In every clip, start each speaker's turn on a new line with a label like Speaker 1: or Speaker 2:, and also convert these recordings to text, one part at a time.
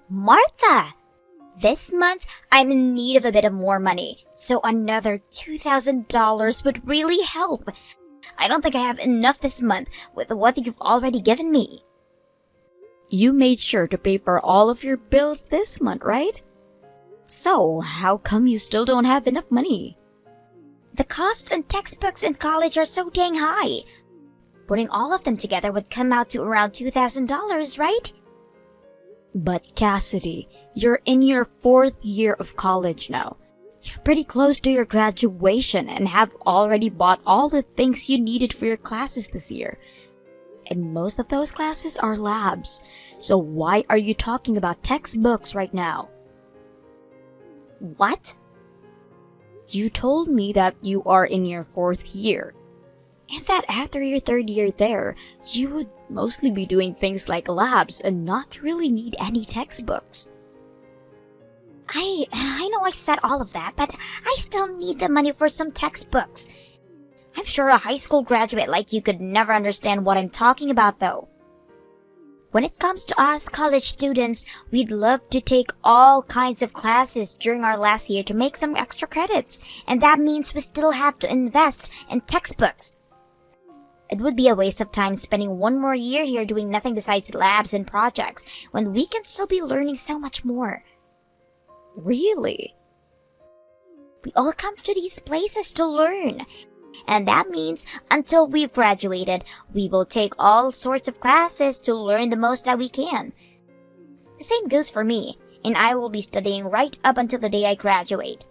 Speaker 1: Martha! This month, I'm in need of a bit of more money, so another $2,000 would really help. I don't think I have enough this month with what you've already given me.
Speaker 2: You made sure to pay for all of your bills this month, right? So, how come you still don't have enough money?
Speaker 1: The cost on textbooks in college are so dang high. Putting all of them together would come out to around $2,000, right?
Speaker 2: But Cassidy, you're in your 4th year of college now. You're pretty close to your graduation and have already bought all the things you needed for your classes this year. And most of those classes are labs. So why are you talking about textbooks right now?
Speaker 1: What?
Speaker 2: You told me that you are in your 4th year. And that after your 3rd year there, you would mostly be doing things like labs and not really need any textbooks.
Speaker 1: I know I said all of that, but I still need the money for some textbooks. I'm sure a high school graduate like you could never understand what I'm talking about, though. When it comes to us college students, we'd love to take all kinds of classes during our last year to make some extra credits, and that means we still have to invest in textbooks. It would be a waste of time spending one more year here doing nothing besides labs and projects when we can still be learning so much more.
Speaker 2: Really?
Speaker 1: We all come to these places to learn. And that means until we've graduated, we will take all sorts of classes to learn the most that we can. The same goes for me, and I will be studying right up until the day I graduate.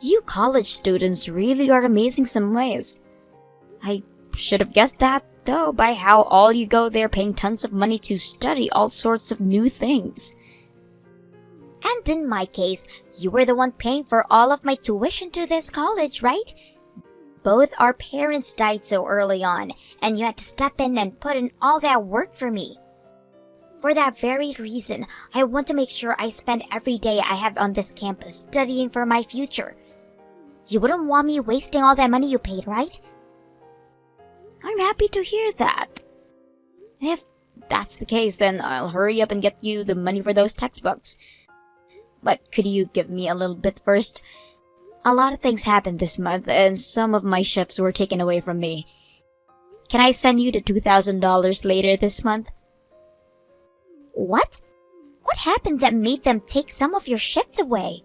Speaker 2: You college students really are amazing some ways. I should have guessed that, though, by how all you go there paying tons of money to study all sorts of new things.
Speaker 1: And in my case, you were the one paying for all of my tuition to this college, right? Both our parents died so early on, and you had to step in and put in all that work for me. For that very reason, I want to make sure I spend every day I have on this campus studying for my future. You wouldn't want me wasting all that money you paid, right?
Speaker 2: I'm happy to hear that. If that's the case, then I'll hurry up and get you the money for those textbooks. But could you give me a little bit first? A lot of things happened this month, and some of my shifts were taken away from me. Can I send you the $2,000 later this month?
Speaker 1: What? What happened that made them take some of your shifts away?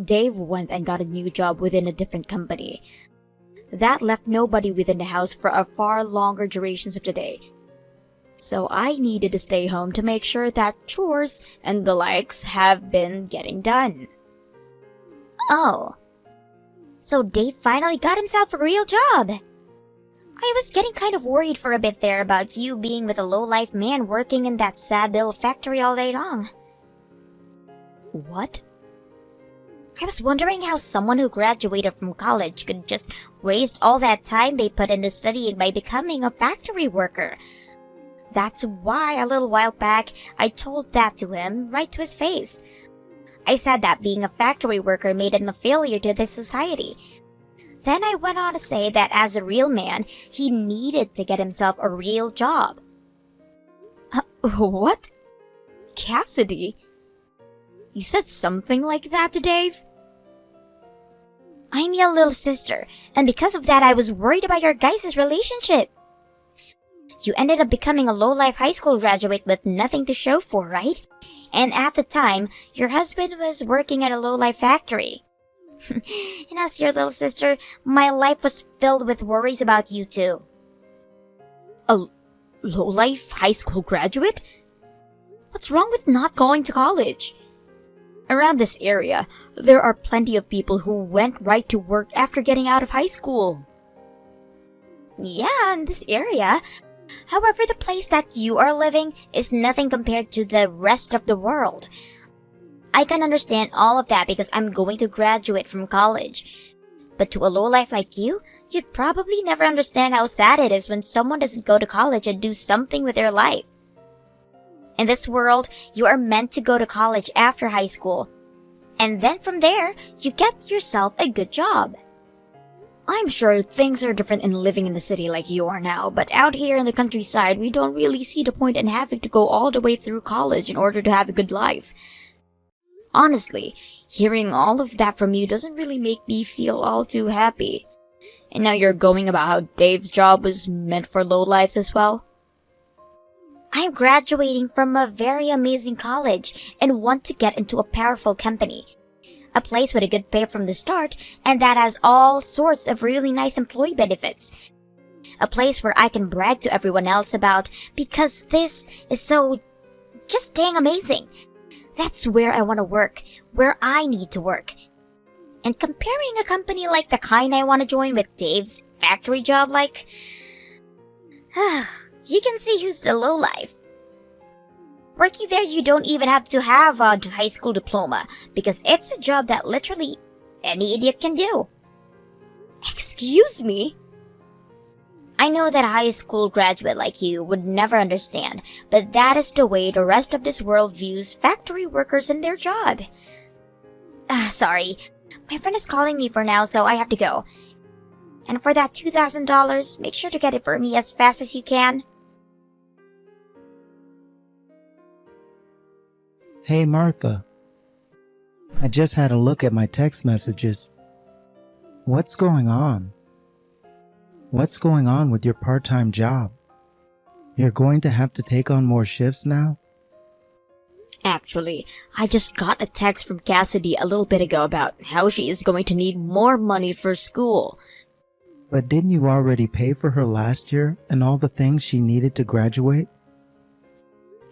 Speaker 2: Dave went and got a new job within a different company. That left nobody within the house for a far longer durations of the day. So I needed to stay home to make sure that chores and the likes have been getting done.
Speaker 1: Oh. So Dave finally got himself a real job. I was getting kind of worried for a bit there about you being with a low-life man working in that sad little factory all day long.
Speaker 2: What?
Speaker 1: I was wondering how someone who graduated from college could just waste all that time they put into studying by becoming a factory worker. That's why a little while back I told that to him right to his face. I said that being a factory worker made him a failure to this society. Then I went on to say that as a real man, he needed to get himself a real job.
Speaker 2: What? Cassidy? You said something like that to Dave?
Speaker 1: I'm your little sister, and because of that I was worried about your guys' relationship. You ended up becoming a low-life high school graduate with nothing to show for, right? And at the time, your husband was working at a low-life factory. And as your little sister, my life was filled with worries about you too.
Speaker 2: A low-life high school graduate? What's wrong with not going to college? Around this area, there are plenty of people who went right to work after getting out of high school.
Speaker 1: Yeah, in this area. However, the place that you are living is nothing compared to the rest of the world. I can understand all of that because I'm going to graduate from college. But to a lowlife like you, you'd probably never understand how sad it is when someone doesn't go to college and do something with their life. In this world, you are meant to go to college after high school. And then from there, you get yourself a good job.
Speaker 2: I'm sure things are different in living in the city like you are now, but out here in the countryside, we don't really see the point in having to go all the way through college in order to have a good life. Honestly, hearing all of that from you doesn't really make me feel all too happy. And now you're going about how Dave's job was meant for lowlifes as well?
Speaker 1: I'm graduating from a very amazing college and want to get into a powerful company. A place with a good pay from the start and that has all sorts of really nice employee benefits. A place where I can brag to everyone else about because this is so just dang amazing. That's where I want to work, where I need to work. And comparing a company like the kind I want to join with Dave's factory job like... you can see who's the lowlife. Working there, you don't even have to have a high school diploma because it's a job that literally any idiot can do.
Speaker 2: Excuse me?
Speaker 1: I know that a high school graduate like you would never understand, but that is the way the rest of this world views factory workers and their job. Sorry, my friend is calling me for now, so I have to go. And for that $2,000, make sure to get it for me as fast as you can.
Speaker 3: Hey Martha, I just had a look at my text messages. What's going on? What's going on with your part-time job? You're going to have to take on more shifts now?
Speaker 2: Actually, I just got a text from Cassidy a little bit ago about how she is going to need more money for school.
Speaker 3: But didn't you already pay for her last year and all the things she needed to graduate?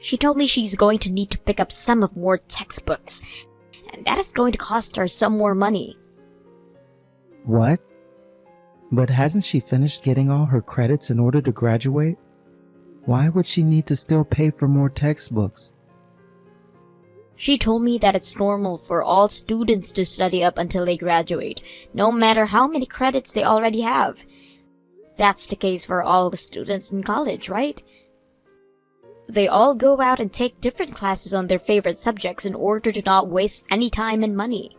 Speaker 2: She told me she's going to need to pick up some of more textbooks, and that is going to cost her some more money.
Speaker 3: What? But hasn't she finished getting all her credits in order to graduate? Why would she need to still pay for more textbooks?
Speaker 2: She told me that it's normal for all students to study up until they graduate, no matter how many credits they already have. That's the case for all the students in college, right? They all go out and take different classes on their favorite subjects in order to not waste any time and money.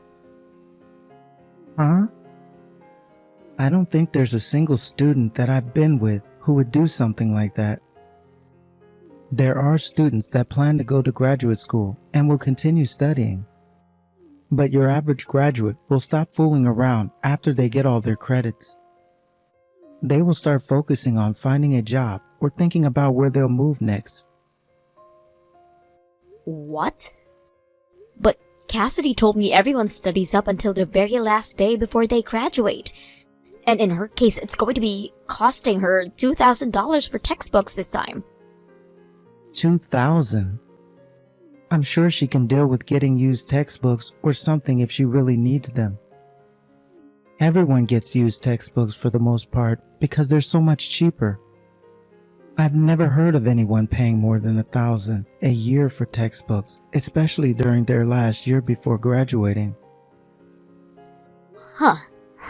Speaker 3: Huh? I don't think there's a single student that I've been with who would do something like that. There are students that plan to go to graduate school and will continue studying. But your average graduate will stop fooling around after they get all their credits. They will start focusing on finding a job or thinking about where they'll move next.
Speaker 2: What? But Cassidy told me everyone studies up until the very last day before they graduate. And in her case, it's going to be costing her $2,000 for textbooks this time.
Speaker 3: $2,000? I'm sure she can deal with getting used textbooks or something if she really needs them. Everyone gets used textbooks for the most part because they're so much cheaper. I've never heard of anyone paying more than $1,000 a year for textbooks, especially during their last year before graduating.
Speaker 2: Huh,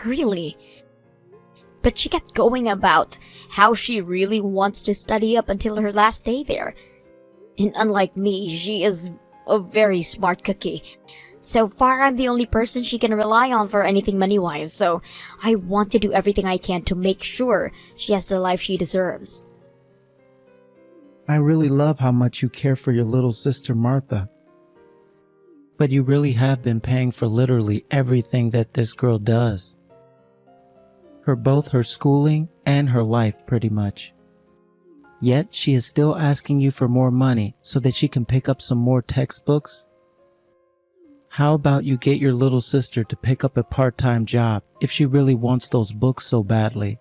Speaker 2: really? But she kept going about how she really wants to study up until her last day there. And unlike me, she is a very smart cookie. So far, I'm the only person she can rely on for anything money-wise, so I want to do everything I can to make sure she has the life she deserves.
Speaker 3: I really love how much you care for your little sister Martha. But you really have been paying for literally everything that this girl does. For both her schooling and her life, pretty much. Yet she is still asking you for more money so that she can pick up some more textbooks. How about you get your little sister to pick up a part-time job if she really wants those books so badly?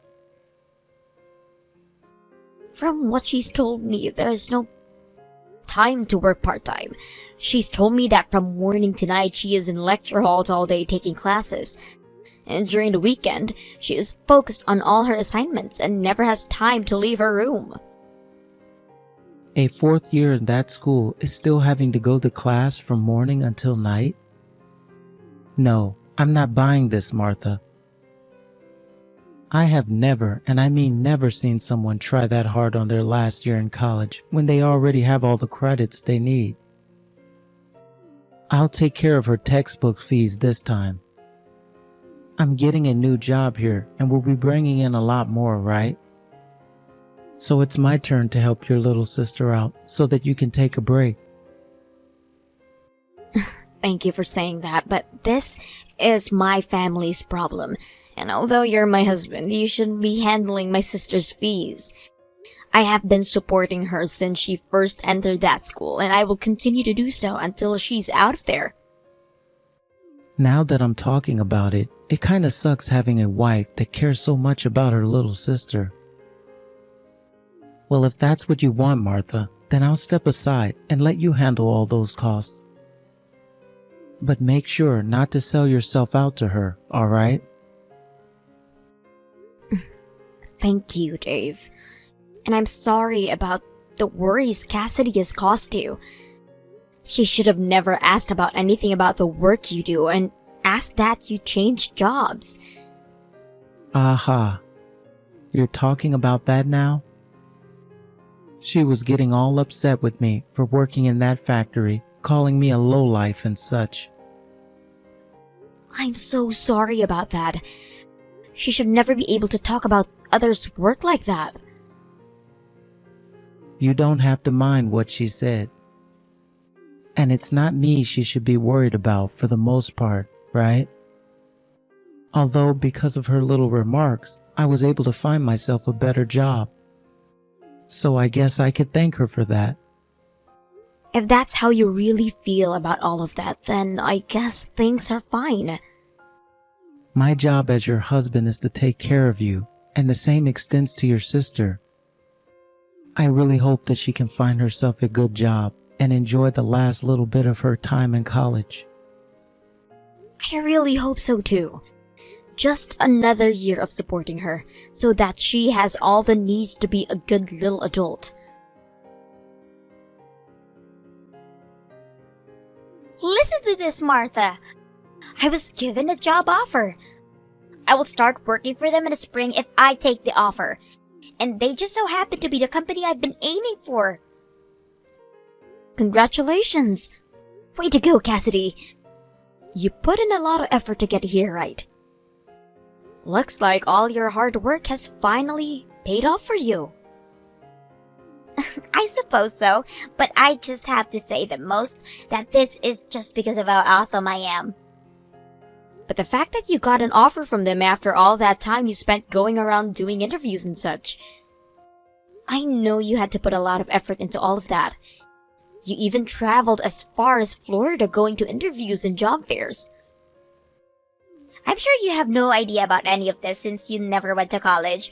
Speaker 2: From what she's told me, there is no time to work part-time. She's told me that from morning to night she is in lecture halls all day taking classes. And during the weekend, she is focused on all her assignments and never has time to leave her room.
Speaker 3: A fourth year in that school is still having to go to class from morning until night? No, I'm not buying this, Martha. I have never, and I mean never, seen someone try that hard on their last year in college when they already have all the credits they need. I'll take care of her textbook fees this time. I'm getting a new job here and we'll be bringing in a lot more, right? So it's my turn to help your little sister out so that you can take a break.
Speaker 2: Thank you for saying that, but this is my family's problem. And although you're my husband, you shouldn't be handling my sister's fees. I have been supporting her since she first entered that school, and I will continue to do so until she's out of there.
Speaker 3: Now that I'm talking about it, it kinda sucks having a wife that cares so much about her little sister. Well, if that's what you want, Martha, then I'll step aside and let you handle all those costs. But make sure not to sell yourself out to her, alright?
Speaker 2: Thank you, Dave. And I'm sorry about the worries Cassidy has caused you. She should have never asked about anything about the work you do and asked that you change jobs.
Speaker 3: Aha. You're talking about that now? She was getting all upset with me for working in that factory, calling me a lowlife and such.
Speaker 2: I'm so sorry about that. She should never be able to talk about others' work like that.
Speaker 3: You don't have to mind what she said. And it's not me she should be worried about for the most part, right? Although because of her little remarks, I was able to find myself a better job. So I guess I could thank her for that.
Speaker 2: If that's how you really feel about all of that, then I guess things are fine.
Speaker 3: My job as your husband is to take care of you, and the same extends to your sister. I really hope that she can find herself a good job and enjoy the last little bit of her time in college.
Speaker 2: I really hope so too. Just another year of supporting her, so that she has all the needs to be a good little adult.
Speaker 1: Listen to this, Martha. I was given a job offer. I will start working for them in the spring if I take the offer. And they just so happen to be the company I've been aiming for.
Speaker 2: Congratulations!
Speaker 1: Way to go, Cassidy.
Speaker 2: You put in a lot of effort to get here, right? Looks like all your hard work has finally paid off for you.
Speaker 1: I suppose so, but I just have to say that this is just because of how awesome I am.
Speaker 2: But the fact that you got an offer from them after all that time you spent going around doing interviews and such. I know you had to put a lot of effort into all of that. You even traveled as far as Florida going to interviews and job fairs.
Speaker 1: I'm sure you have no idea about any of this since you never went to college.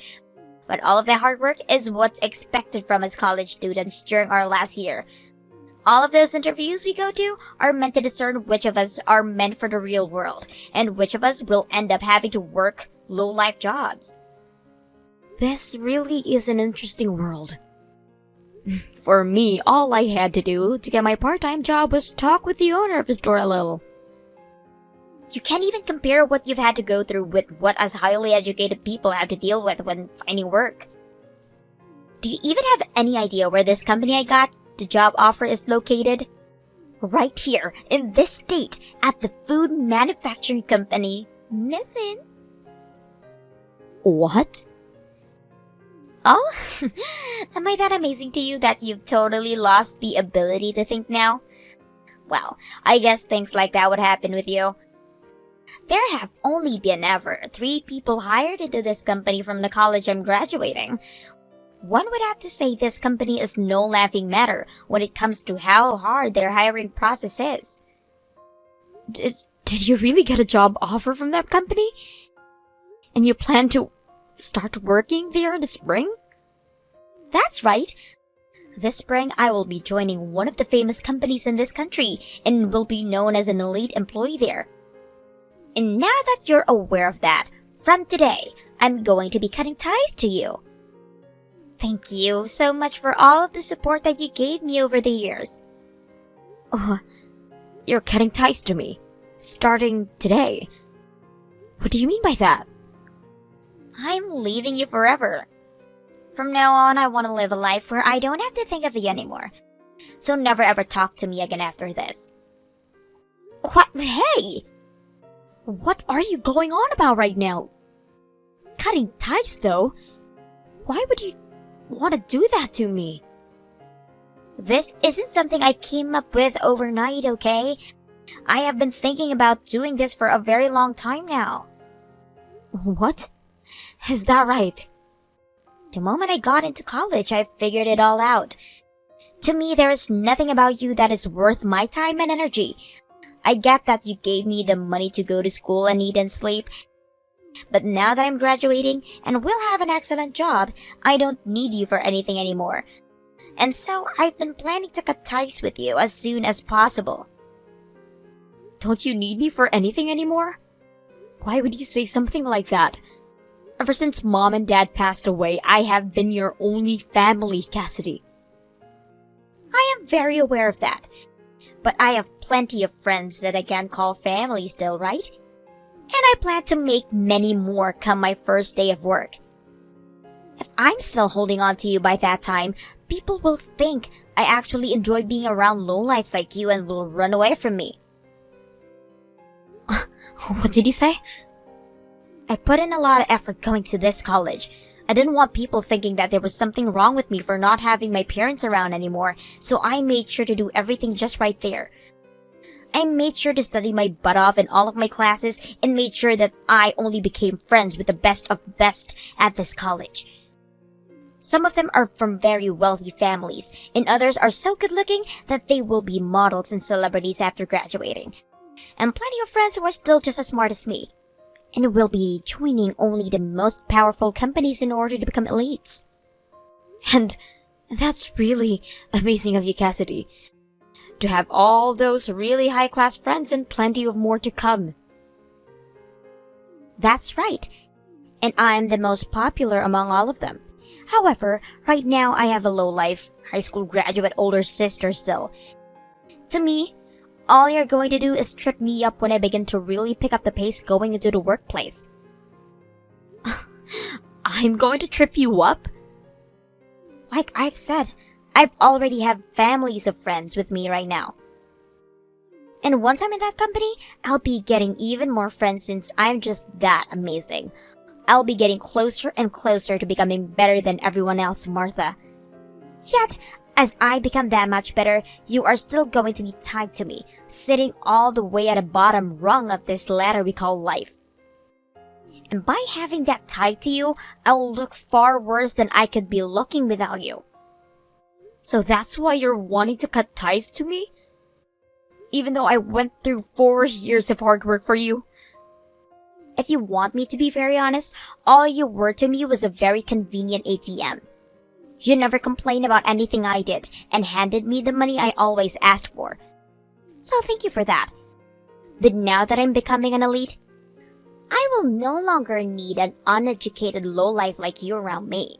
Speaker 1: But all of the hard work is what's expected from us college students during our last year. All of those interviews we go to are meant to discern which of us are meant for the real world, and which of us will end up having to work low-life jobs.
Speaker 2: This really is an interesting world. For me, all I had to do to get my part-time job was talk with the owner of the store a little.
Speaker 1: You can't even compare what you've had to go through with what us highly educated people have to deal with when finding work. Do you even have any idea where this company I got the job offer is located? Right here, in this state, at the food manufacturing company, Nissan.
Speaker 2: What?
Speaker 1: Oh? Am I that amazing to you that you've totally lost the ability to think now? Well, I guess things like that would happen with you. There have only been ever 3 people hired into this company from the college I'm graduating. One would have to say this company is no laughing matter when it comes to how hard their hiring process is.
Speaker 2: Did you really get a job offer from that company? And you plan to start working there in the spring?
Speaker 1: That's right. This spring, I will be joining one of the famous companies in this country and will be known as an elite employee there. And now that you're aware of that, from today, I'm going to be cutting ties to you. Thank you so much for all of the support that you gave me over the years.
Speaker 2: Oh, you're cutting ties to me, starting today. What do you mean by that?
Speaker 1: I'm leaving you forever. From now on, I want to live a life where I don't have to think of you anymore. So never ever talk to me again after this.
Speaker 2: What? Hey! What are you going on about right now? Cutting ties, though? Why would you want to do that to me?
Speaker 1: This isn't something I came up with overnight, okay? I have been thinking about doing this for a very long time now.
Speaker 2: What? Is that right?
Speaker 1: The moment I got into college, I figured it all out. To me, there is nothing about you that is worth my time and energy. I get that you gave me the money to go to school and eat and sleep. But now that I'm graduating and will have an excellent job, I don't need you for anything anymore. And so I've been planning to cut ties with you as soon as possible.
Speaker 2: Don't you need me for anything anymore? Why would you say something like that? Ever since Mom and Dad passed away, I have been your only family, Cassidy.
Speaker 1: I am very aware of that. But I have plenty of friends that I can call family still, right? And I plan to make many more come my first day of work. If I'm still holding on to you by that time, people will think I actually enjoy being around lowlifes like you and will run away from me.
Speaker 2: What did you say?
Speaker 1: I put in a lot of effort going to this college. I didn't want people thinking that there was something wrong with me for not having my parents around anymore, so I made sure to do everything just right there. I made sure to study my butt off in all of my classes and made sure that I only became friends with the best of best at this college. Some of them are from very wealthy families, and others are so good looking that they will be models and celebrities after graduating. And plenty of friends who are still just as smart as me. And will be joining only the most powerful companies in order to become elites.
Speaker 2: And that's really amazing of you, Cassidy. To have all those really high-class friends and plenty of more to come.
Speaker 1: That's right. And I'm the most popular among all of them. However, right now I have a low-life, high school graduate older sister still. To me, all you're going to do is trip me up when I begin to really pick up the pace going into the workplace.
Speaker 2: I'm going to trip you up?
Speaker 1: Like I've said, I've already have families of friends with me right now. And once I'm in that company, I'll be getting even more friends since I'm just that amazing. I'll be getting closer and closer to becoming better than everyone else, Martha. Yet, as I become that much better, you are still going to be tied to me, sitting all the way at the bottom rung of this ladder we call life. And by having that tied to you, I'll look far worse than I could be looking without you.
Speaker 2: So that's why you're wanting to cut ties to me? Even though I went through 4 years of hard work for you?
Speaker 1: If you want me to be very honest, all you were to me was a very convenient ATM. You never complained about anything I did and handed me the money I always asked for. So thank you for that. But now that I'm becoming an elite, I will no longer need an uneducated lowlife like you around me.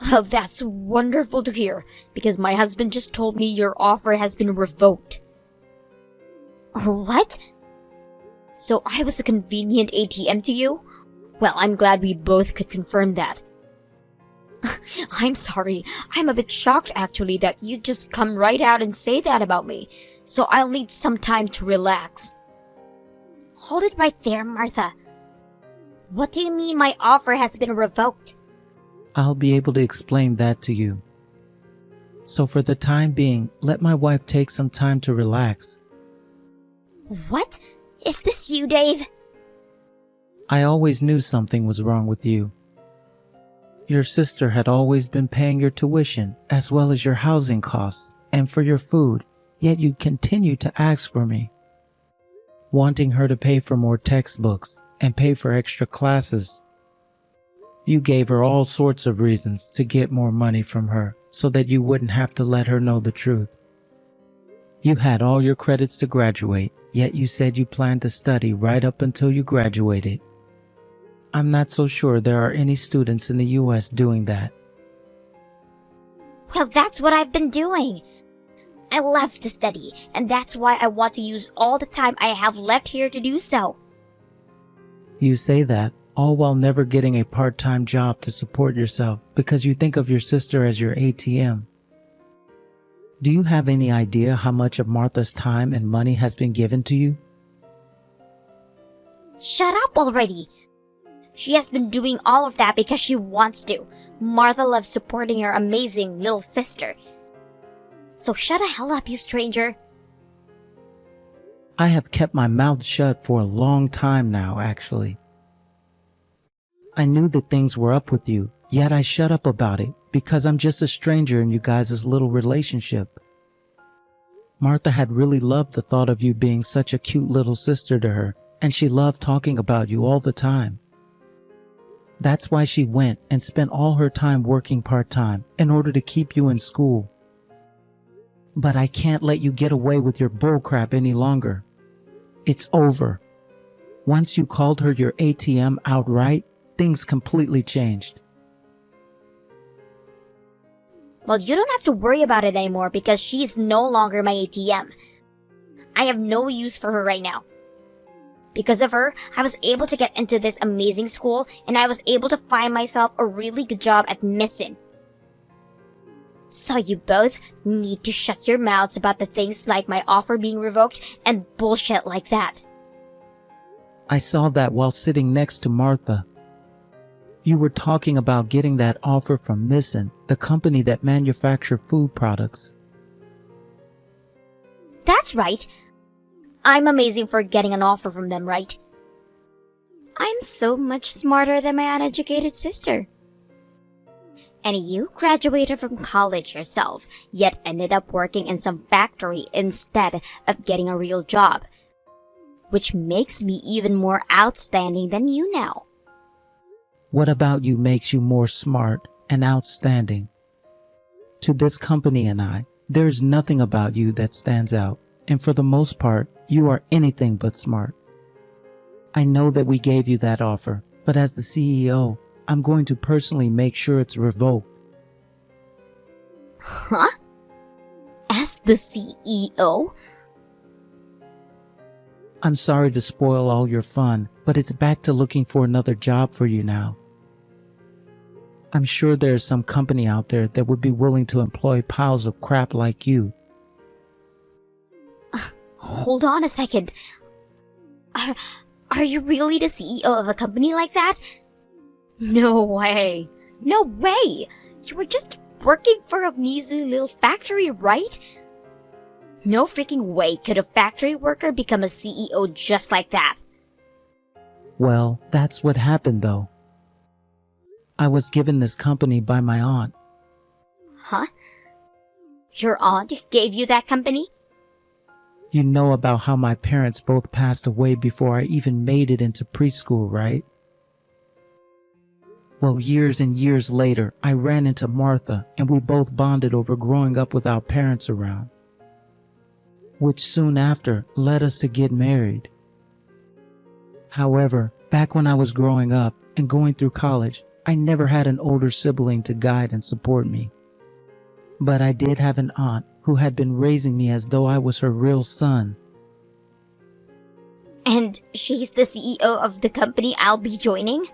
Speaker 2: Well, that's wonderful to hear, because my husband just told me your offer has been revoked.
Speaker 1: What?
Speaker 2: So I was a convenient ATM to you? Well, I'm glad we both could confirm that. I'm sorry. I'm a bit shocked actually that you just come right out and say that about me. So I'll need some time to relax.
Speaker 1: Hold it right there, Martha. What do you mean my offer has been revoked?
Speaker 3: I'll be able to explain that to you. So for the time being, let my wife take some time to relax.
Speaker 1: What? Is this you, Dave?
Speaker 3: I always knew something was wrong with you. Your sister had always been paying your tuition as well as your housing costs and for your food, yet you continue to ask for me. Wanting her to pay for more textbooks and pay for extra classes. You gave her all sorts of reasons to get more money from her so that you wouldn't have to let her know the truth. You had all your credits to graduate, yet you said you planned to study right up until you graduated. I'm not so sure there are any students in the U.S. doing that.
Speaker 1: Well, that's what I've been doing. I love to study, and that's why I want to use all the time I have left here to do so.
Speaker 3: You say that, all while never getting a part-time job to support yourself because you think of your sister as your ATM. Do you have any idea how much of Martha's time and money has been given to you?
Speaker 1: Shut up already! She has been doing all of that because she wants to. Martha loves supporting her amazing little sister. So shut the hell up, you stranger.
Speaker 3: I have kept my mouth shut for a long time now, actually. I knew that things were up with you, yet I shut up about it because I'm just a stranger in you guys' little relationship. Martha had really loved the thought of you being such a cute little sister to her, and she loved talking about you all the time. That's why she went and spent all her time working part-time in order to keep you in school. But I can't let you get away with your bullcrap any longer. It's over. Once you called her your ATM outright, things completely changed.
Speaker 1: Well, you don't have to worry about it anymore because she's no longer my ATM. I have no use for her right now. Because of her, I was able to get into this amazing school and I was able to find myself a really good job at missing. So you both need to shut your mouths about the things like my offer being revoked and bullshit like that.
Speaker 3: I saw that while sitting next to Martha. You were talking about getting that offer from Missin, the company that manufacture food products.
Speaker 1: That's right. I'm amazing for getting an offer from them, right? I'm so much smarter than my uneducated sister. And you graduated from college yourself, yet ended up working in some factory instead of getting a real job. Which makes me even more outstanding than you now.
Speaker 3: What about you makes you more smart and outstanding? To this company and I, there is nothing about you that stands out, and for the most part, you are anything but smart. I know that we gave you that offer, but as the CEO, I'm going to personally make sure it's revoked.
Speaker 1: Huh? As the CEO?
Speaker 3: I'm sorry to spoil all your fun, but it's back to looking for another job for you now. I'm sure there's some company out there that would be willing to employ piles of crap like you.
Speaker 1: Hold on a second. Are you really the CEO of a company like that? No way. No way. You were just working for a measly little factory, right? No freaking way could a factory worker become a CEO just like that.
Speaker 3: Well, that's what happened though. I was given this company by my aunt.
Speaker 1: Huh? Your aunt gave you that company?
Speaker 3: You know about how my parents both passed away before I even made it into preschool, right? Well, years and years later, I ran into Martha and we both bonded over growing up with our parents around, which soon after led us to get married. However, back when I was growing up and going through college, I never had an older sibling to guide and support me. But I did have an aunt who had been raising me as though I was her real son.
Speaker 1: And she's the CEO of the company I'll be joining?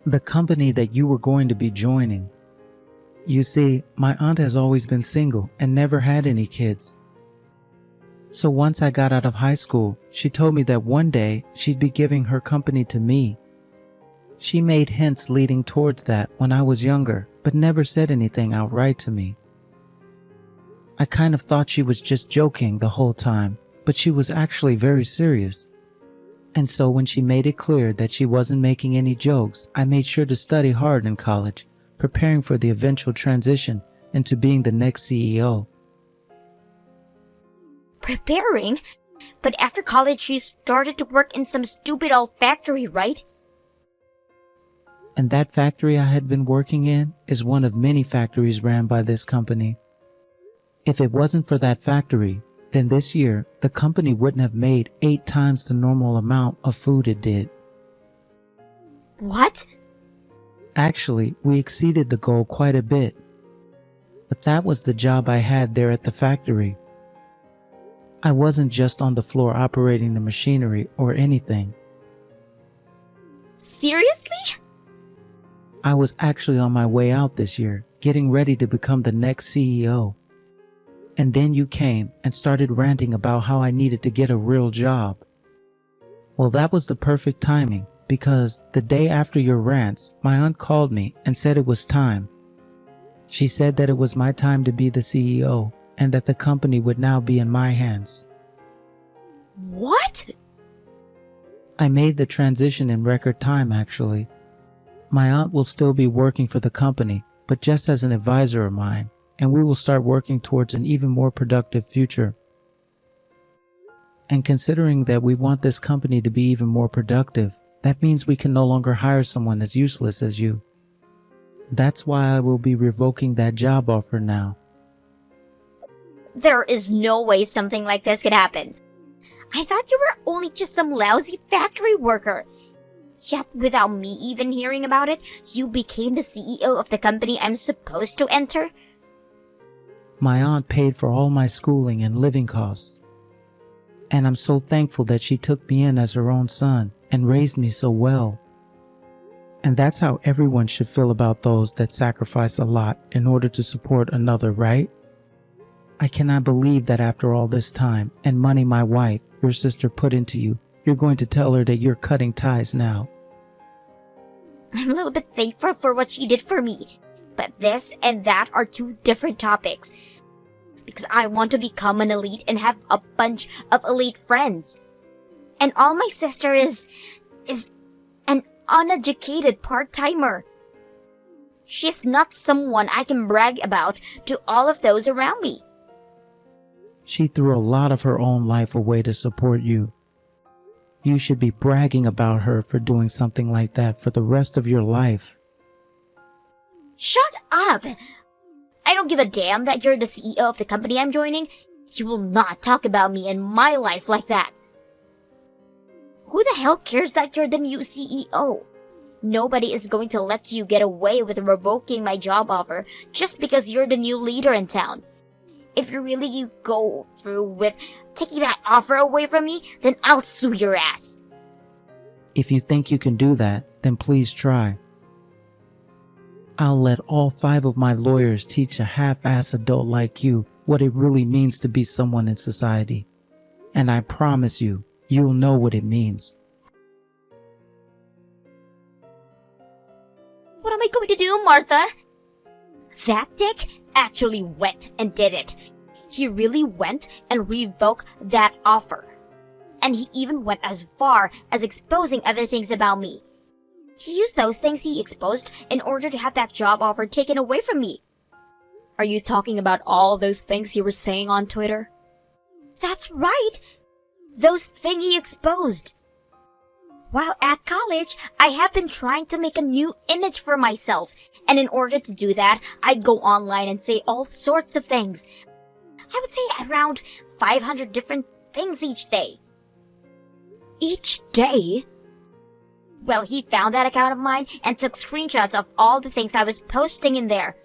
Speaker 3: The company that you were going to be joining. You see, my aunt has always been single and never had any kids. So once I got out of high school, she told me that one day she'd be giving her company to me. She made hints leading towards that when I was younger, but never said anything outright to me. I kind of thought she was just joking the whole time, but she was actually very serious. And so when she made it clear that she wasn't making any jokes, I made sure to study hard in college, preparing for the eventual transition into being the next CEO.
Speaker 1: Preparing? But after college she started to work in some stupid old factory, right?
Speaker 3: And that factory I had been working in is one of many factories ran by this company. If it wasn't for that factory, then this year the company wouldn't have made 8 times the normal amount of food it did.
Speaker 1: What?
Speaker 3: Actually, we exceeded the goal quite a bit. But that was the job I had there at the factory. I wasn't just on the floor operating the machinery or anything.
Speaker 1: Seriously?
Speaker 3: I was actually on my way out this year, getting ready to become the next CEO. And then you came and started ranting about how I needed to get a real job. Well, that was the perfect timing, because the day after your rants, my aunt called me and said it was time. She said that it was my time to be the CEO and that the company would now be in my hands.
Speaker 2: What?
Speaker 3: I made the transition in record time, actually. My aunt will still be working for the company, but just as an advisor of mine, and we will start working towards an even more productive future. And considering that we want this company to be even more productive, that means we can no longer hire someone as useless as you. That's why I will be revoking that job offer now.
Speaker 1: There is no way something like this could happen. I thought you were only just some lousy factory worker. Yet without me even hearing about it, you became the CEO of the company I'm supposed to enter?
Speaker 3: My aunt paid for all my schooling and living costs. And I'm so thankful that she took me in as her own son and raised me so well. And that's how everyone should feel about those that sacrifice a lot in order to support another, right? I cannot believe that after all this time and money my wife, your sister, put into you, you're going to tell her that you're cutting ties now.
Speaker 1: I'm a little bit thankful for what she did for me, but this and that are two different topics. Because I want to become an elite and have a bunch of elite friends. And all my sister is an uneducated part-timer. She is not someone I can brag about to all of those around me.
Speaker 3: She threw a lot of her own life away to support you. You should be bragging about her for doing something like that for the rest of your life.
Speaker 1: Shut up! I don't give a damn that you're the CEO of the company I'm joining. You will not talk about me and my life like that. Who the hell cares that you're the new CEO? Nobody is going to let you get away with revoking my job offer just because you're the new leader in town. If you really go through with taking that offer away from me, then I'll sue your ass.
Speaker 3: If you think you can do that, then please try. I'll let all 5 of my lawyers teach a half-ass adult like you what it really means to be someone in society. And I promise you, you'll know what it means.
Speaker 1: What am I going to do, Martha? That dick actually went and did it. He really went and revoked that offer. And he even went as far as exposing other things about me. He used those things he exposed in order to have that job offer taken away from me.
Speaker 2: Are you talking about all those things you were saying on Twitter?
Speaker 1: That's right. Those things he exposed. While at college, I have been trying to make a new image for myself. And in order to do that, I go online and say all sorts of things. I would say around 500 different things each day.
Speaker 2: Each day?
Speaker 1: Well, he found that account of mine and took screenshots of all the things I was posting in there.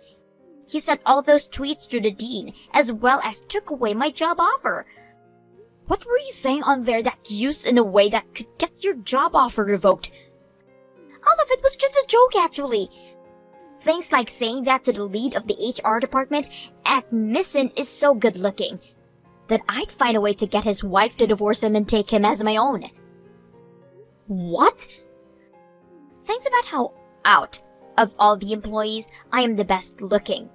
Speaker 1: He sent all those tweets to the dean, as well as took away my job offer.
Speaker 2: What were you saying on there that used in a way that could get your job offer revoked?
Speaker 1: All of it was just a joke, actually. Things like saying that to the lead of the HR department at Missin is so good looking that I'd find a way to get his wife to divorce him and take him as my own.
Speaker 2: What?
Speaker 1: Things about how, out of all the employees, I am the best looking.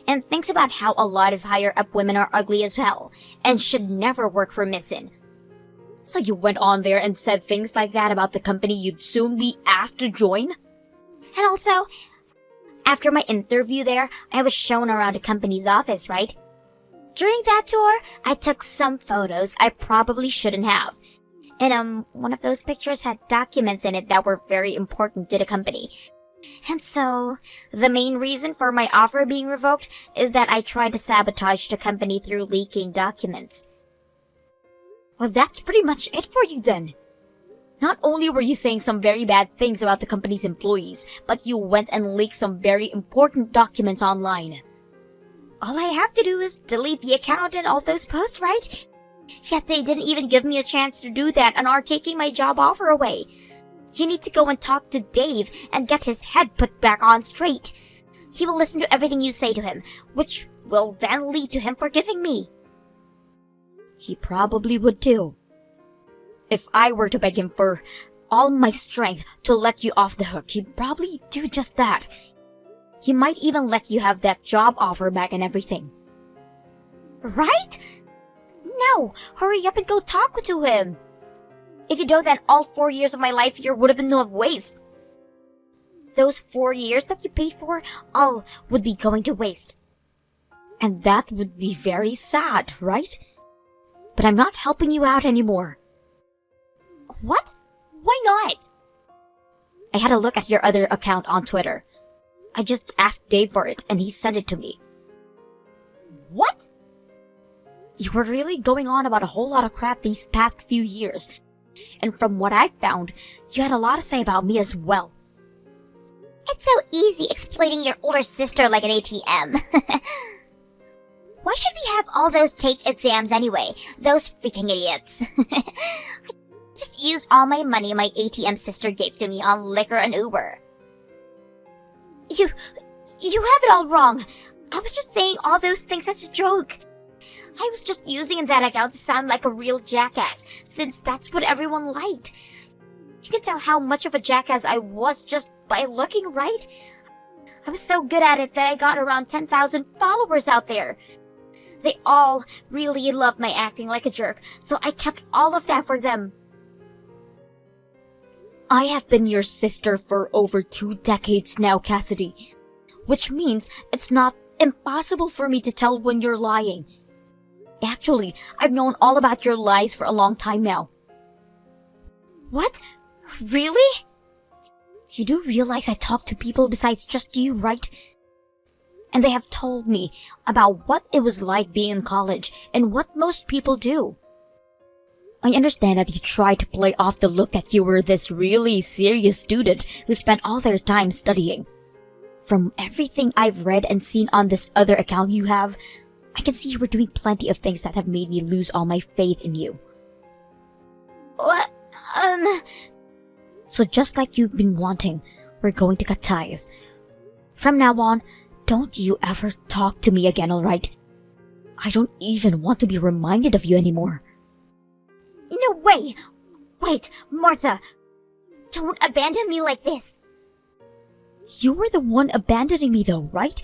Speaker 1: And thinks about how a lot of higher up women are ugly as hell and should never work for Missin.
Speaker 2: So you went on there and said things like that about the company you'd soon be asked to join?
Speaker 1: And also, after my interview there, I was shown around the company's office, right? During that tour, I took some photos I probably shouldn't have. And one of those pictures had documents in it that were very important to the company. And so, the main reason for my offer being revoked is that I tried to sabotage the company through leaking documents.
Speaker 2: Well, that's pretty much it for you then. Not only were you saying some very bad things about the company's employees, but you went and leaked some very important documents online.
Speaker 1: All I have to do is delete the account and all those posts, right? Yet they didn't even give me a chance to do that and are taking my job offer away. You need to go and talk to Dave and get his head put back on straight. he will listen to everything you say to him, which will then lead to him forgiving me.
Speaker 2: He probably would too. If I were to beg him for all my strength to let you off the hook, he'd probably do just that. He might even let you have that job offer back and everything.
Speaker 1: Right? No, hurry up and go talk to him. If you don't, then all 4 years of my life here would have been no waste. Those 4 years that you paid for, all would be going to waste.
Speaker 2: And that would be very sad, right? But I'm not helping you out anymore.
Speaker 1: What? Why not?
Speaker 2: I had a look at your other account on Twitter. I just asked Dave for it, and he sent it to me.
Speaker 1: What?
Speaker 2: You were really going on about a whole lot of crap these past few years. And from what I found, you had a lot to say about me as well.
Speaker 1: It's so easy exploiting your older sister like an ATM. Why should we have all those take exams anyway? Those freaking idiots. I just used all my money my ATM sister gave to me on liquor and Uber. You have it all wrong. I was just saying all those things as a joke. I was just using that account to sound like a real jackass, since that's what everyone liked. You can tell how much of a jackass I was just by looking, right? I was so good at it that I got around 10,000 followers out there. They all really loved my acting like a jerk, so I kept all of that for them.
Speaker 2: I have been your sister for over 2 decades now, Cassidy. Which means it's not impossible for me to tell when you're lying. Actually, I've known all about your lies for a long time now.
Speaker 1: What? Really?
Speaker 2: You do realize I talk to people besides just you, right? And they have told me about what it was like being in college and what most people do. I understand that you tried to play off the look that you were this really serious student who spent all their time studying. From everything I've read and seen on this other account you have, I can see you were doing plenty of things that have made me lose all my faith in you.
Speaker 1: What?
Speaker 2: So just like you've been wanting, we're going to cut ties. From now on, don't you ever talk to me again, alright? I don't even want to be reminded of you anymore.
Speaker 1: No way! Wait, Martha! Don't abandon me like this!
Speaker 2: You were the one abandoning me though, right?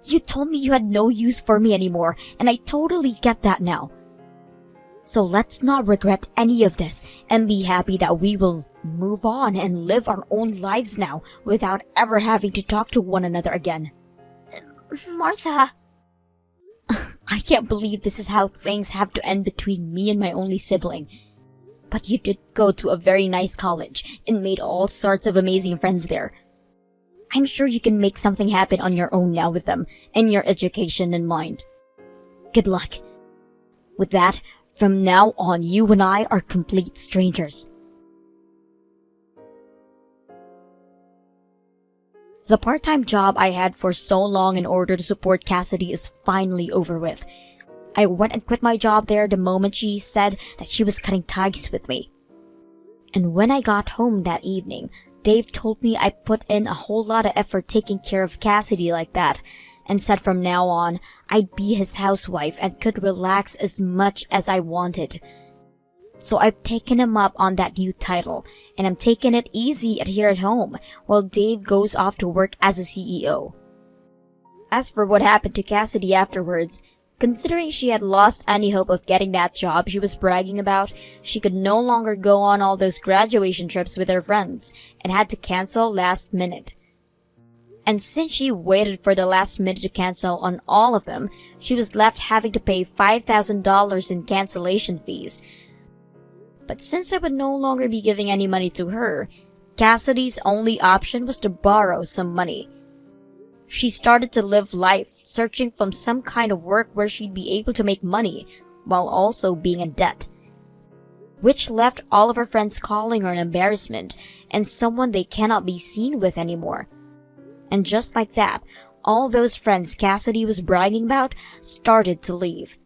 Speaker 2: You told me you had no use for me anymore, and I totally get that now. So let's not regret any of this, and be happy that we will move on and live our own lives now without ever having to talk to one another again.
Speaker 1: Martha...
Speaker 2: I can't believe this is how things have to end between me and my only sibling. But you did go to a very nice college and made all sorts of amazing friends there. I'm sure you can make something happen on your own now with them and your education in mind. Good luck. With that, from now on, you and I are complete strangers. The part-time job I had for so long in order to support Cassidy is finally over with. I went and quit my job there the moment she said that she was cutting ties with me. And when I got home that evening, Dave told me I put in a whole lot of effort taking care of Cassidy like that, and said from now on, I'd be his housewife and could relax as much as I wanted. So I've taken him up on that new title, and I'm taking it easy here at home, while Dave goes off to work as a CEO. As for what happened to Cassidy afterwards, considering she had lost any hope of getting that job she was bragging about, she could no longer go on all those graduation trips with her friends, and had to cancel last minute. And since she waited for the last minute to cancel on all of them, she was left having to pay $5,000 in cancellation fees. But since I would no longer be giving any money to her, Cassidy's only option was to borrow some money. She started to live life searching for some kind of work where she'd be able to make money while also being in debt, which left all of her friends calling her an embarrassment and someone they cannot be seen with anymore. And just like that, all those friends Cassidy was bragging about started to leave.